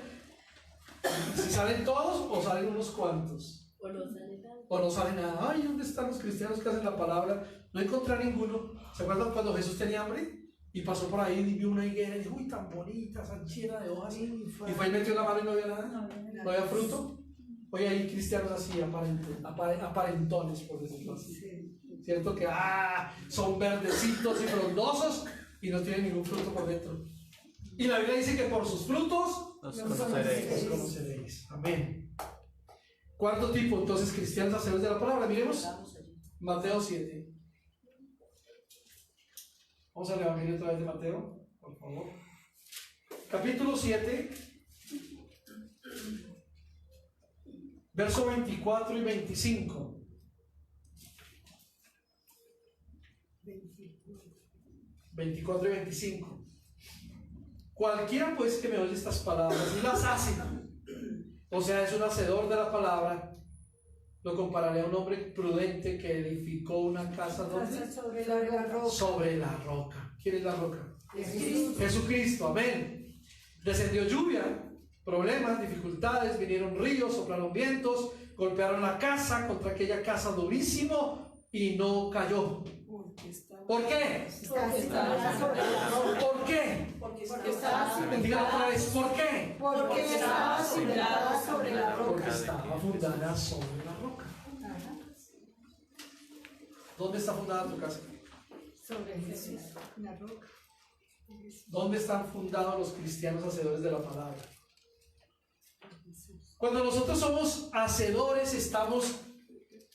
si salen todos o salen unos cuantos. O no sale nada. Ay, ¿dónde están los cristianos que hacen la palabra? No encontré a ninguno. ¿Se acuerdan cuando Jesús tenía hambre? Y pasó por ahí y vio una higuera y dijo, uy, tan bonita, tan llena de hojas. Y fue y metió la mano y no había nada. No había fruto. Hoy hay cristianos así, aparentones, por decirlo así. ¿Cierto? Que son verdecitos y frondosos y no tienen ningún fruto por dentro. Y la Biblia dice que por sus frutos Los los conoceréis. conoceréis. Amén. Cuarto tipo, entonces, cristianos hacedores de la palabra. Miremos Mateo 7. Vamos al Evangelio otra vez de Mateo, por favor. Capítulo 7, verso 24 y 25. 24 y 25. Cualquiera pues que me oye estas palabras y las hace, o sea, es un hacedor de la palabra, lo compararé a un hombre prudente que edificó una casa donde Sobre la roca. sobre la roca. ¿Quién es la roca? Jesús. Jesucristo, amén. Descendió lluvia, problemas, dificultades, vinieron ríos, soplaron vientos, golpearon la casa, contra aquella casa durísimo y no cayó. ¿Por qué? ¿Por qué? Porque estaba Dígalo otra vez, ¿por qué? Porque estaba fundada sobre la Porque roca. estaba fundada sobre la roca. ¿Dónde está fundada tu casa? Sobre Jesús. La roca. ¿Dónde están fundados los cristianos hacedores de la palabra? Cuando nosotros somos hacedores, estamos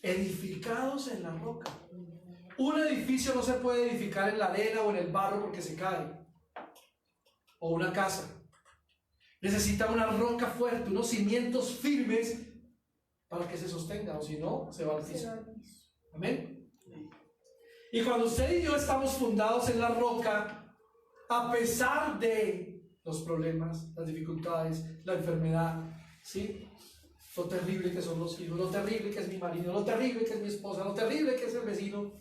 edificados en la roca. Un edificio no se puede edificar en la arena o en el barro porque se cae. O una casa. Necesita una roca fuerte, unos cimientos firmes para que se sostenga, o si no, se va al piso. Amén. Y cuando usted y yo estamos fundados en la roca, a pesar de los problemas, las dificultades, la enfermedad, ¿sí? Lo terrible que son los hijos, lo terrible que es mi marido, lo terrible que es mi esposa, lo terrible que es el vecino.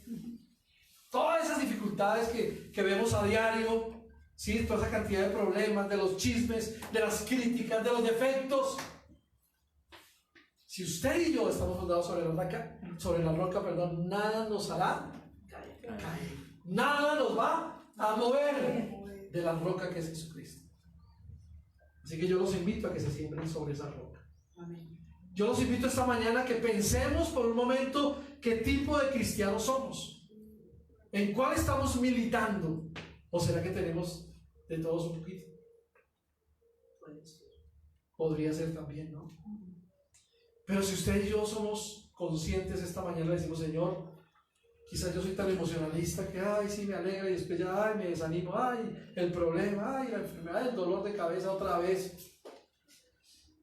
Todas esas dificultades que vemos a diario, ¿sí? Toda esa cantidad de problemas, de los chismes, de las críticas, de los defectos. Si usted y yo estamos fundados sobre la roca, nada nos hará Nada nos va a mover de la roca que es Jesucristo. Así que yo los invito a que se siembren sobre esa roca. Yo los invito esta mañana a que pensemos por un momento qué tipo de cristianos somos, en cuál estamos militando, o será que tenemos de todos un poquito. Podría ser también, ¿no? Pero si usted y yo somos conscientes esta mañana, le decimos: Señor, quizás yo soy tan emocionalista que, ay, sí, me alegra, y después ya, ay, me desanimo, ay, el problema, ay, la enfermedad, el dolor de cabeza otra vez.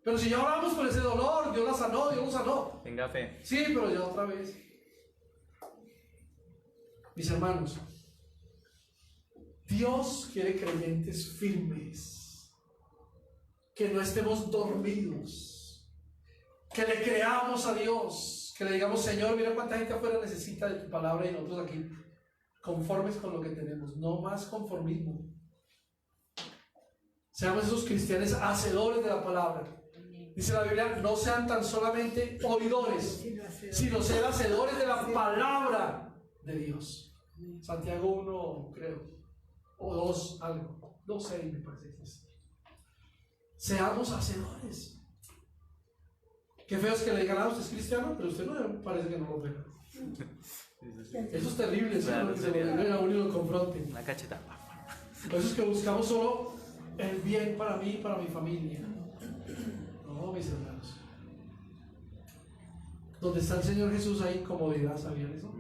Pero si ya oramos por ese dolor, Dios la sanó, Dios lo sanó. Tenga fe. Sí, pero ya otra vez. Mis hermanos, Dios quiere creyentes firmes, que no estemos dormidos, que le creamos a Dios, que le digamos: Señor, mira cuánta gente afuera necesita de tu palabra, y nosotros aquí conformes con lo que tenemos. No más conformismo. Seamos esos cristianos hacedores de la palabra. Dice la Biblia: no sean tan solamente oidores, sino ser hacedores de la palabra de Dios. Santiago 1, creo, o 2, algo, 2:6 me parece que es. Seamos hacedores. Qué feo es que le digan: ah, usted es cristiano, pero usted no, parece que no lo ve. Eso es terrible, claro, que se lo digan a uno y lo confronten. Una cachetada. Por eso es que buscamos solo el bien para mí y para mi familia. No, mis hermanos. Donde está el Señor Jesús hay incomodidad, ¿sabían eso?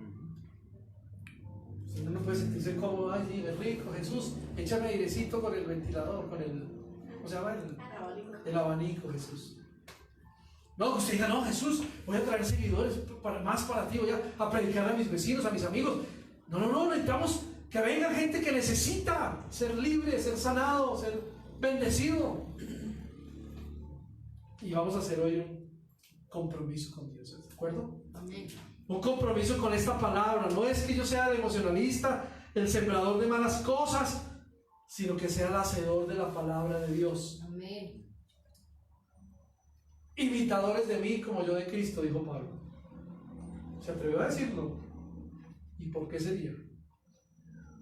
Uno no puede sentirse cómodo: ay, sí, es rico, Jesús, échame airecito con el ventilador, con el, ¿cómo se llama? El abanico, Jesús. No, que usted diga: no, Jesús, voy a traer seguidores más para ti, voy a predicar a mis vecinos, a mis amigos. No, necesitamos que venga gente que necesita ser libre, ser sanado, ser bendecido. Y vamos a hacer hoy un compromiso con Dios, ¿de acuerdo? Amén. Un compromiso con esta palabra. No es que yo sea el emocionalista, el sembrador de malas cosas, sino que sea el hacedor de la palabra de Dios. Amén. Imitadores de mí como yo de Cristo, dijo Pablo. ¿Se atrevió a decirlo? ¿Y por qué sería?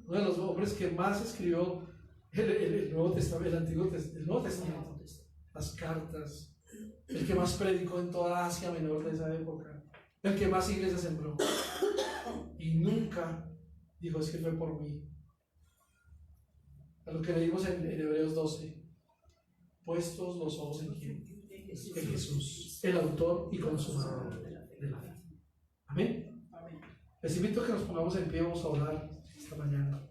Uno de los hombres que más escribió el Nuevo Testamento, el Nuevo Testamento, las cartas, el que más predicó en toda Asia Menor de esa época, el que más iglesias sembró, y nunca dijo: es que fue por mí. A lo que leímos en Hebreos 12: puestos los ojos en quién, en Jesús, el autor y consumador de la fe. Amén. Les invito a que nos pongamos en pie. Vamos a orar esta mañana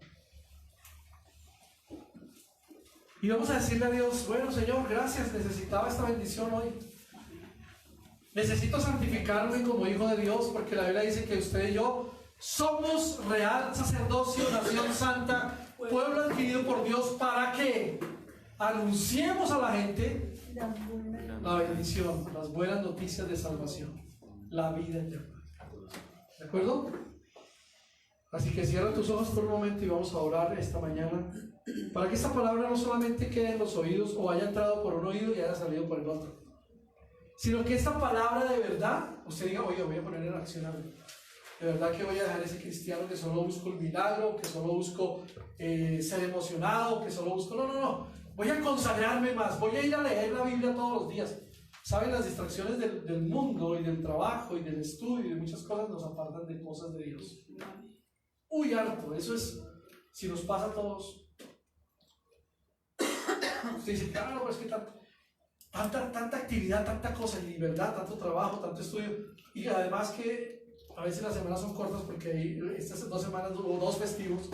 y vamos a decirle a Dios: bueno, Señor, gracias, necesitaba esta bendición hoy. Necesito santificarme como hijo de Dios, porque la Biblia dice que usted y yo somos real sacerdocio, nación santa, pueblo adquirido por Dios, para que anunciemos a la gente la bendición, las buenas noticias de salvación, la vida eterna. ¿De acuerdo? Así que cierra tus ojos por un momento y vamos a orar esta mañana para que esta palabra no solamente quede en los oídos o haya entrado por un oído y haya salido por el otro, sino que esta palabra de verdad, usted diga: oye, voy a poner en acción algo. De verdad que voy a dejar ese cristiano que solo busco el milagro, que solo busco ser emocionado, que solo busco... No. Voy a consagrarme más, voy a ir a leer la Biblia todos los días. Saben, las distracciones del mundo y del trabajo y del estudio y de muchas cosas nos apartan de cosas de Dios. Uy, harto, eso es, si nos pasa a todos. Usted dice: claro, pero es que tanta actividad, tanta cosa, y verdad, tanto trabajo, tanto estudio, y además que a veces las semanas son cortas porque estas 2 semanas hubo 2 festivos.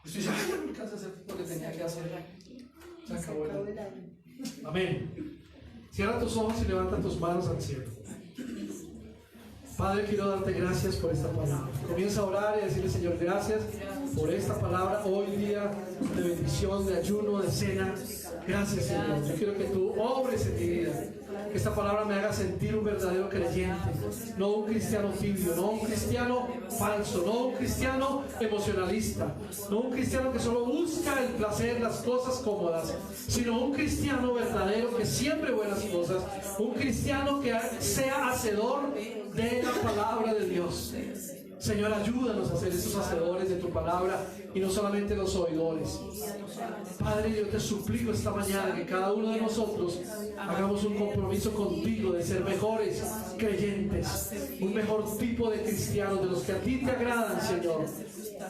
Y usted dice: ay, ya me alcancé a hacer lo que tenía que hacer. Se acabó el año. Amén. Cierra tus ojos y levanta tus manos al cielo. Padre, quiero darte gracias por esta palabra. Comienza a orar y a decirle: Señor, gracias por esta palabra hoy día de bendición, de ayuno, de cena. Gracias, Señor. Yo quiero que tú obres en mi vida, que esta palabra me haga sentir un verdadero creyente, no un cristiano tibio, no un cristiano falso, no un cristiano emocionalista, no un cristiano que solo busca el placer, las cosas cómodas, sino un cristiano verdadero que siempre buenas cosas, un cristiano que sea hacedor de la palabra de Dios. Señor, ayúdanos a ser esos hacedores de tu palabra y no solamente los oidores. Padre, yo te suplico esta mañana que cada uno de nosotros hagamos un compromiso contigo de ser mejores creyentes, un mejor tipo de cristianos, de los que a ti te agradan, Señor.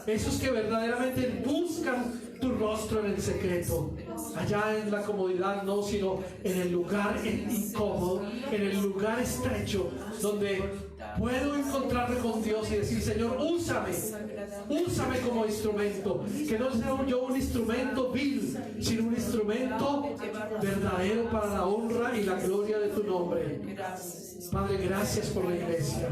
Esos que verdaderamente buscan tu rostro en el secreto, allá en la comodidad, no, sino en el lugar incómodo, en el lugar estrecho, donde puedo encontrarme con Dios y decir: Señor, úsame como instrumento, que no sea yo un instrumento vil, sino un instrumento verdadero para la honra y la gloria de tu nombre. Padre, gracias por la iglesia.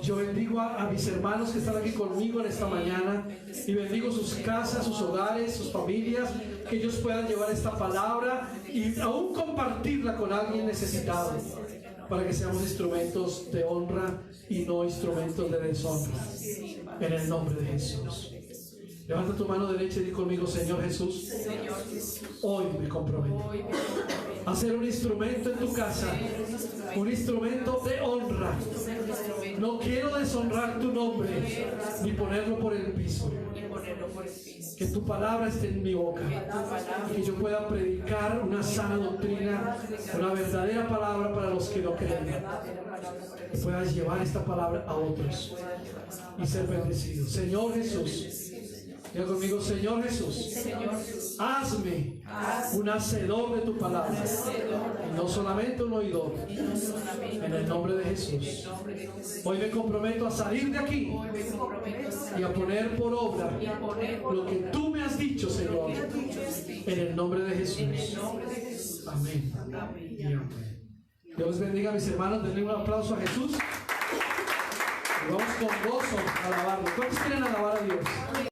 Yo bendigo a mis hermanos que están aquí conmigo en esta mañana y bendigo sus casas, sus hogares, sus familias, que ellos puedan llevar esta palabra y aún compartirla con alguien necesitado, para que seamos instrumentos de honra y no instrumentos de deshonra, en el nombre de Jesús. Levanta tu mano derecha y di conmigo: Señor Jesús, hoy me comprometo a ser un instrumento en tu casa, un instrumento de honra. No quiero deshonrar tu nombre ni ponerlo por el piso. Que tu palabra esté en mi boca, que yo pueda predicar una sana doctrina, una verdadera palabra para los que no creen, que puedas llevar esta palabra a otros y ser bendecido. Señor Jesús, diga conmigo: Señor Jesús, hazme un hacedor de tu palabra y no solamente un oidor, en el nombre de Jesús. Hoy me comprometo a salir de aquí y a poner por obra lo que tú me has dicho, Señor, en el nombre de Jesús. Amén y amén. Dios les bendiga, mis hermanos. Denle un aplauso a Jesús y vamos con gozo a alabarlo. ¿Cuántos quieren alabar a Dios?